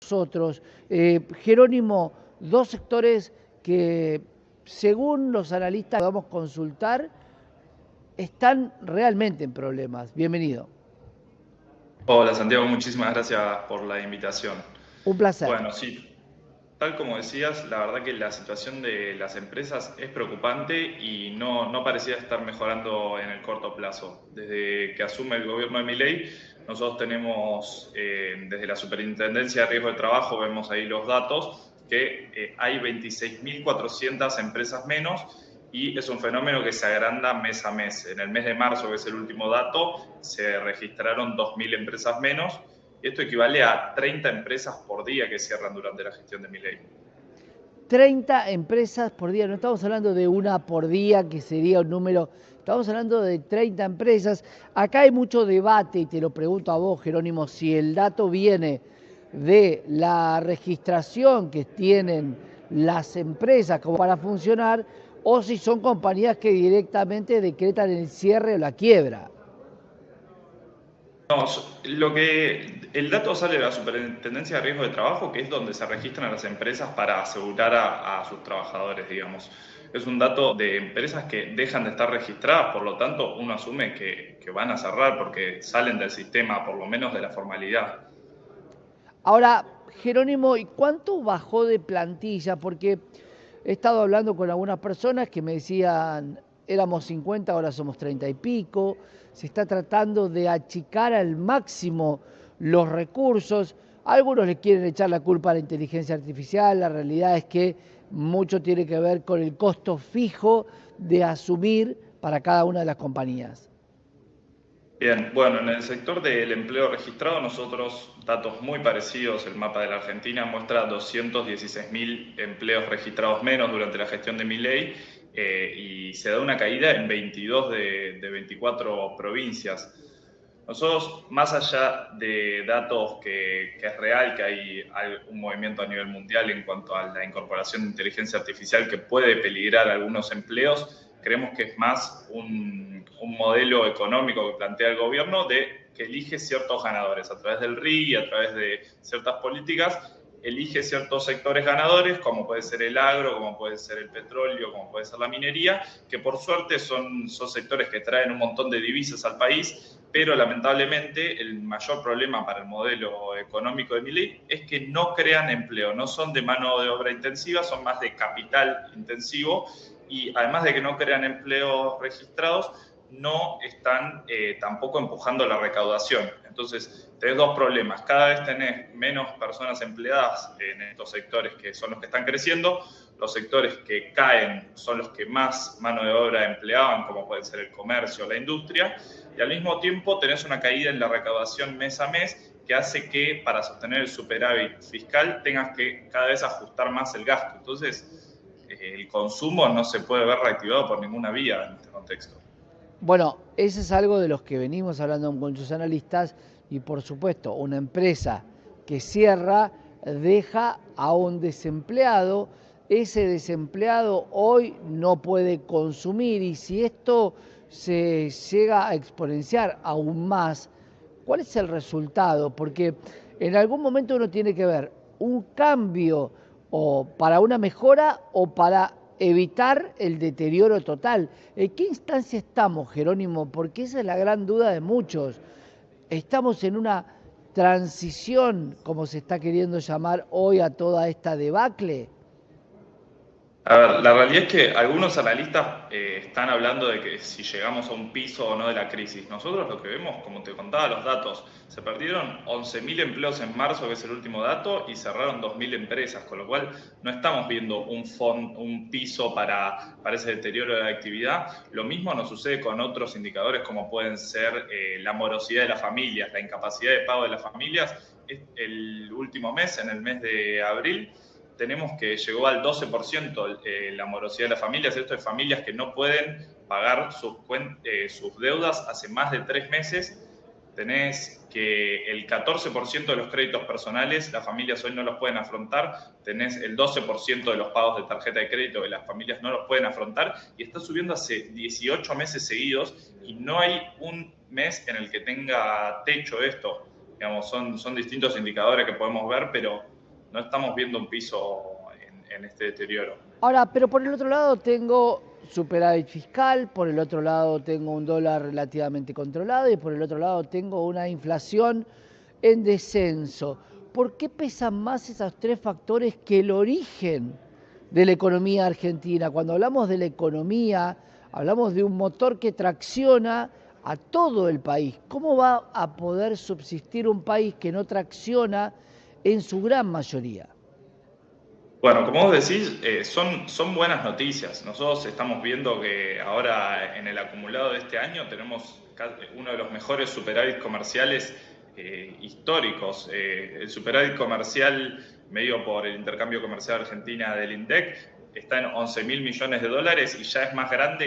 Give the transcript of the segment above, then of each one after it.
nosotros. Jerónimo, dos sectores que según los analistas que podamos consultar están realmente en problemas. Bienvenido. Hola Santiago, muchísimas gracias por la invitación. Un placer. Bueno, sí, tal como decías, la verdad que la situación de las empresas es preocupante y no parecía estar mejorando en el corto plazo. Desde que asume el gobierno de Milei, nosotros tenemos desde la Superintendencia de Riesgo de Trabajo, vemos ahí los datos, que hay 26.400 empresas menos y es un fenómeno que se agranda mes a mes. En el mes de marzo, que es el último dato, se registraron 2.000 empresas menos. Esto equivale a 30 empresas por día que cierran durante la gestión de Milei. 30 empresas por día, no estamos hablando de una por día, que sería un número, estamos hablando de 30 empresas. Acá hay mucho debate, y te lo pregunto a vos, Jerónimo, si el dato viene de la registración que tienen las empresas como para funcionar, o si son compañías que directamente decretan el cierre o la quiebra. No, el dato sale de la Superintendencia de Riesgo de Trabajo, que es donde se registran las empresas para asegurar a sus trabajadores, digamos. Es un dato de empresas que dejan de estar registradas, por lo tanto uno asume que van a cerrar porque salen del sistema, por lo menos de la formalidad. Ahora, Jerónimo, ¿y cuánto bajó de plantilla? Porque he estado hablando con algunas personas que me decían, éramos 50, ahora somos 30 y pico, se está tratando de achicar al máximo los recursos. Algunos le quieren echar la culpa a la inteligencia artificial, la realidad es que mucho tiene que ver con el costo fijo de asumir para cada una de las compañías. Bien, bueno, en el sector del empleo registrado, nosotros, datos muy parecidos, el mapa de la Argentina muestra 216.000 empleos registrados menos durante la gestión de Milei y se da una caída en 22 de 24 provincias. Nosotros, más allá de datos que es real, que hay un movimiento a nivel mundial en cuanto a la incorporación de inteligencia artificial que puede peligrar algunos empleos, creemos que es más un modelo económico que plantea el gobierno de que elige ciertos ganadores a través del RI y a través de ciertas políticas, elige ciertos sectores ganadores, como puede ser el agro, como puede ser el petróleo, como puede ser la minería, que por suerte son sectores que traen un montón de divisas al país, pero lamentablemente el mayor problema para el modelo económico de Milei es que no crean empleo, no son de mano de obra intensiva, son más de capital intensivo y además de que no crean empleos registrados, no están tampoco empujando la recaudación. Entonces, tenés dos problemas. Cada vez tenés menos personas empleadas en estos sectores que son los que están creciendo. Los sectores que caen son los que más mano de obra empleaban, como pueden ser el comercio o la industria. Y al mismo tiempo tenés una caída en la recaudación mes a mes que hace que para sostener el superávit fiscal tengas que cada vez ajustar más el gasto. Entonces, el consumo no se puede ver reactivado por ninguna vía en este contexto. Bueno, ese es algo de los que venimos hablando con muchos analistas y por supuesto una empresa que cierra deja a un desempleado, ese desempleado hoy no puede consumir y si esto se llega a exponenciar aún más, ¿cuál es el resultado? Porque en algún momento uno tiene que ver un cambio o para una mejora o para evitar el deterioro total. ¿En qué instancia estamos, Jerónimo? Porque esa es la gran duda de muchos. ¿Estamos en una transición, como se está queriendo llamar hoy a toda esta debacle? A ver, la realidad es que algunos analistas están hablando de que si llegamos a un piso o no de la crisis. Nosotros lo que vemos, como te contaba los datos, se perdieron 11.000 empleos en marzo, que es el último dato, y cerraron 2.000 empresas, con lo cual no estamos viendo un piso para ese deterioro de la actividad. Lo mismo nos sucede con otros indicadores como pueden ser la morosidad de las familias, la incapacidad de pago de las familias. El último mes, en el mes de abril, tenemos que llegó al 12% la morosidad de las familias. Esto es familias que no pueden pagar sus deudas hace más de 3 meses. Tenés que el 14% de los créditos personales las familias hoy no los pueden afrontar. Tenés el 12% de los pagos de tarjeta de crédito que las familias no los pueden afrontar y está subiendo hace 18 meses seguidos y no hay un mes en el que tenga techo esto. Digamos, son distintos indicadores que podemos ver, pero no estamos viendo un piso en este deterioro. Ahora, pero por el otro lado tengo superávit fiscal, por el otro lado tengo un dólar relativamente controlado y por el otro lado tengo una inflación en descenso. ¿Por qué pesan más esos tres factores que el origen de la economía argentina? Cuando hablamos de la economía, hablamos de un motor que tracciona a todo el país. ¿Cómo va a poder subsistir un país que no tracciona en su gran mayoría? Bueno, como vos decís, son buenas noticias. Nosotros estamos viendo que ahora en el acumulado de este año tenemos uno de los mejores superávit comerciales históricos. El superávit comercial medido por el intercambio comercial Argentina del INDEC está en 11.000 millones de dólares y ya es más grande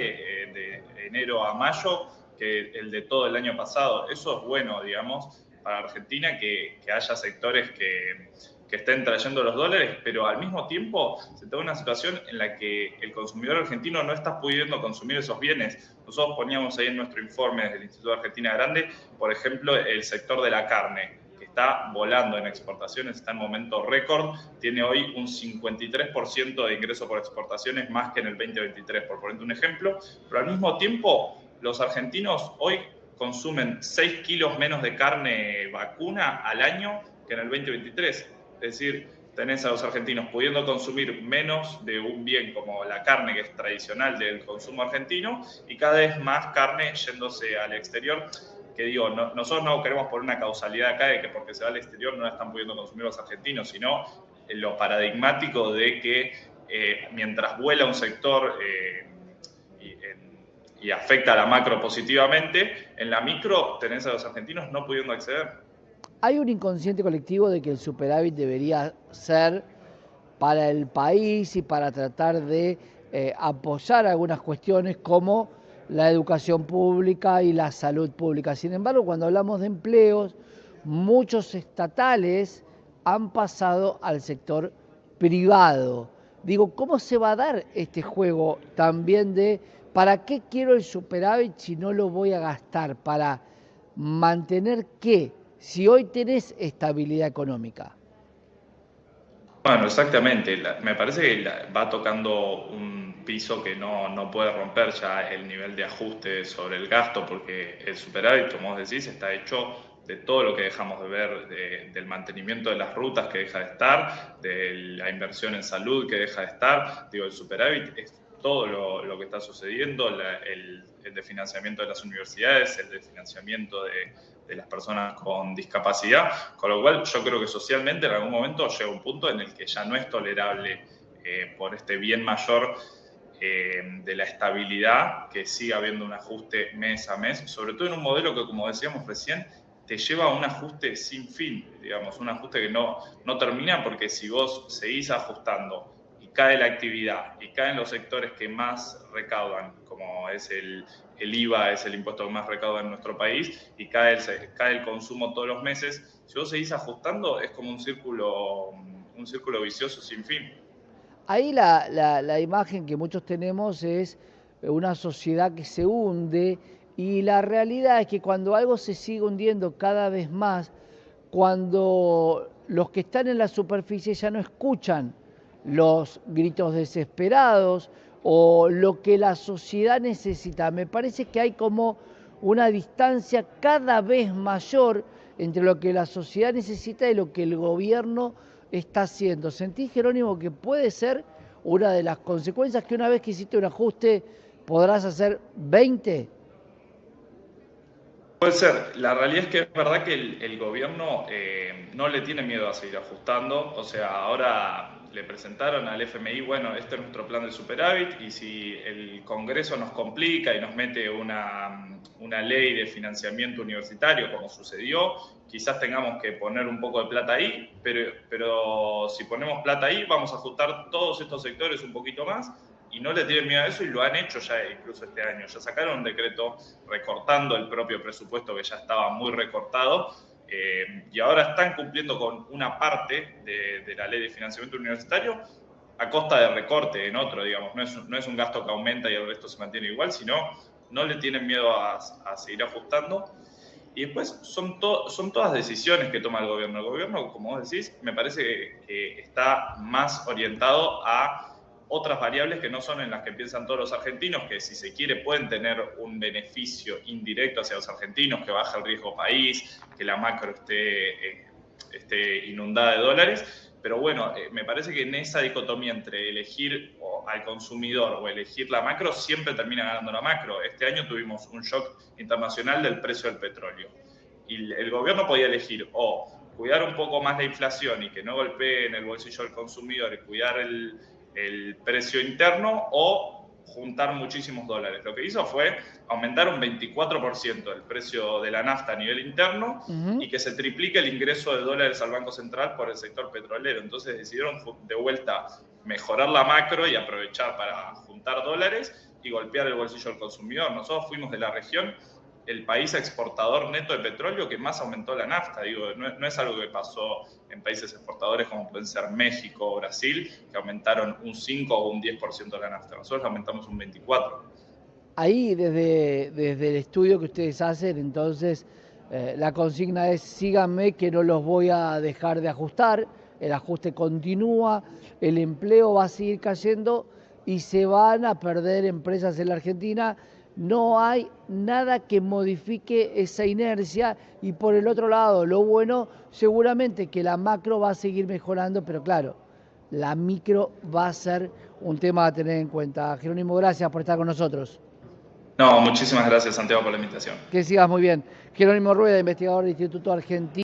de enero a mayo que el de todo el año pasado. Eso es bueno, digamos, para Argentina que haya sectores que estén trayendo los dólares, pero al mismo tiempo se da una situación en la que el consumidor argentino no está pudiendo consumir esos bienes. Nosotros poníamos ahí en nuestro informe desde el Instituto de Argentina Grande, por ejemplo, el sector de la carne, que está volando en exportaciones, está en momento récord, tiene hoy un 53% de ingreso por exportaciones más que en el 2023, por ponerte un ejemplo, pero al mismo tiempo los argentinos hoy consumen 6 kilos menos de carne vacuna al año que en el 2023. Es decir, tenés a los argentinos pudiendo consumir menos de un bien como la carne, que es tradicional del consumo argentino, y cada vez más carne yéndose al exterior. Que digo, nosotros no queremos poner una causalidad acá de que porque se va al exterior no la están pudiendo consumir los argentinos, sino lo paradigmático de que mientras vuela un sector y afecta a la macro positivamente, en la micro tenés a los argentinos no pudiendo acceder. Hay un inconsciente colectivo de que el superávit debería ser para el país y para tratar de apoyar algunas cuestiones como la educación pública y la salud pública. Sin embargo, cuando hablamos de empleos, muchos estatales han pasado al sector privado. Digo, ¿cómo se va a dar este juego también de para qué quiero el superávit si no lo voy a gastar? ¿Para mantener qué? Si hoy tenés estabilidad económica. Bueno, exactamente. Me parece que va tocando un piso que no puede romper ya el nivel de ajuste sobre el gasto, porque el superávit, como vos decís, está hecho de todo lo que dejamos de ver, del mantenimiento de las rutas que deja de estar, de la inversión en salud que deja de estar. Digo, el superávit es todo lo que está sucediendo, el de financiamiento de las universidades, el de financiamiento de las personas con discapacidad, con lo cual yo creo que socialmente en algún momento llega un punto en el que ya no es tolerable por este bien mayor de la estabilidad, que siga habiendo un ajuste mes a mes, sobre todo en un modelo que, como decíamos recién, te lleva a un ajuste sin fin, digamos, un ajuste que no termina, porque si vos seguís ajustando y cae la actividad y caen los sectores que más recaudan, como es el IVA, es el impuesto que más recauda en nuestro país, y cae el consumo todos los meses, si vos seguís ajustando es como un círculo vicioso sin fin. Ahí la imagen que muchos tenemos es una sociedad que se hunde y la realidad es que cuando algo se sigue hundiendo cada vez más, cuando los que están en la superficie ya no escuchan los gritos desesperados o lo que la sociedad necesita, me parece que hay como una distancia cada vez mayor entre lo que la sociedad necesita y lo que el gobierno está haciendo. ¿Sentís, Jerónimo, que puede ser una de las consecuencias que una vez que hiciste un ajuste podrás hacer 20? Puede ser. La realidad es que es verdad que el gobierno no le tiene miedo a seguir ajustando. O sea, ahora le presentaron al FMI, bueno, este es nuestro plan de superávit, y si el Congreso nos complica y nos mete una ley de financiamiento universitario, como sucedió, quizás tengamos que poner un poco de plata ahí, pero si ponemos plata ahí, vamos a ajustar todos estos sectores un poquito más, y no le tienen miedo a eso y lo han hecho ya incluso este año. Ya sacaron un decreto recortando el propio presupuesto que ya estaba muy recortado, y ahora están cumpliendo con una parte de la ley de financiamiento universitario a costa de recorte en otro, digamos. No es un gasto que aumenta y el resto se mantiene igual, sino no le tienen miedo a seguir ajustando. Y después son todas decisiones que toma el gobierno. El gobierno, como vos decís, me parece que está más orientado a otras variables que no son en las que piensan todos los argentinos, que si se quiere pueden tener un beneficio indirecto hacia los argentinos, que baja el riesgo país, que la macro esté inundada de dólares. Pero bueno, me parece que en esa dicotomía entre elegir al consumidor o elegir la macro, siempre termina ganando la macro. Este año tuvimos un shock internacional del precio del petróleo. Y el gobierno podía elegir o cuidar un poco más la inflación y que no golpee en el bolsillo del consumidor y cuidar el precio interno, o juntar muchísimos dólares. Lo que hizo fue aumentar un 24% el precio de la nafta a nivel interno y que se triplique el ingreso de dólares al Banco Central por el sector petrolero. Entonces decidieron de vuelta mejorar la macro y aprovechar para juntar dólares y golpear el bolsillo del consumidor. Nosotros fuimos de la región el país exportador neto de petróleo que más aumentó la nafta. Digo, no es algo que pasó en países exportadores como pueden ser México o Brasil, que aumentaron un 5 o un 10% de la nafta. Nosotros aumentamos un 24%. Ahí, desde el estudio que ustedes hacen, entonces, la consigna es: síganme que no los voy a dejar de ajustar, el ajuste continúa, el empleo va a seguir cayendo y se van a perder empresas en la Argentina. No hay nada que modifique esa inercia, y por el otro lado, lo bueno, seguramente que la macro va a seguir mejorando, pero claro, la micro va a ser un tema a tener en cuenta. Jerónimo, gracias por estar con nosotros. No, muchísimas gracias, Santiago, por la invitación. Que sigas muy bien. Jerónimo Rueda, investigador del Instituto Argentino.